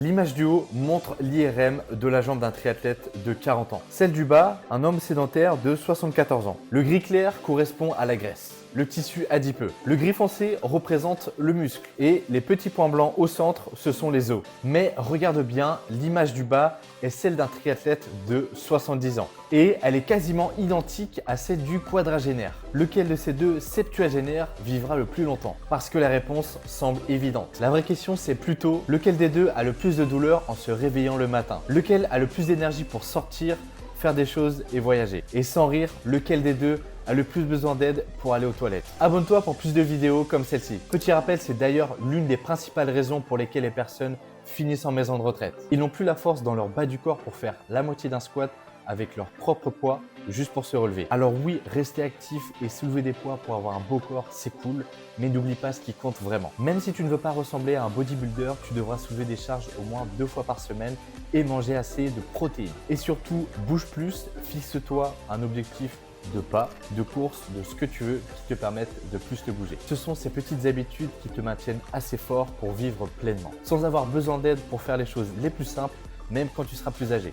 L'image du haut montre l'IRM de la jambe d'un triathlète de 40 ans. Celle du bas, un homme sédentaire de 74 ans. Le gris clair correspond à la graisse, le tissu adipeux. Le gris foncé représente le muscle et les petits points blancs au centre, ce sont les os. Mais regarde bien, l'image du bas est celle d'un triathlète de 70 ans et elle est quasiment identique à celle du quadragénaire. Lequel de ces deux septuagénaires vivra le plus longtemps? Parce que la réponse semble évidente. La vraie question, c'est plutôt lequel des deux a le plus de douleur en se réveillant le matin? Lequel a le plus d'énergie pour sortir, faire des choses et voyager? Et sans rire, lequel des deux a le plus besoin d'aide pour aller aux toilettes? Abonne-toi pour plus de vidéos comme celle-ci. Petit rappel, c'est d'ailleurs l'une des principales raisons pour lesquelles les personnes finissent en maison de retraite. Ils n'ont plus la force dans leur bas du corps pour faire la moitié d'un squat avec leur propre poids juste pour se relever. Alors oui, rester actif et soulever des poids pour avoir un beau corps, c'est cool, mais n'oublie pas ce qui compte vraiment. Même si tu ne veux pas ressembler à un bodybuilder, tu devras soulever des charges au moins 2 fois par semaine et manger assez de protéines. Et surtout, bouge plus, fixe-toi un objectif de pas, de course, de ce que tu veux qui te permettent de plus te bouger. Ce sont ces petites habitudes qui te maintiennent assez fort pour vivre pleinement, sans avoir besoin d'aide pour faire les choses les plus simples, même quand tu seras plus âgé.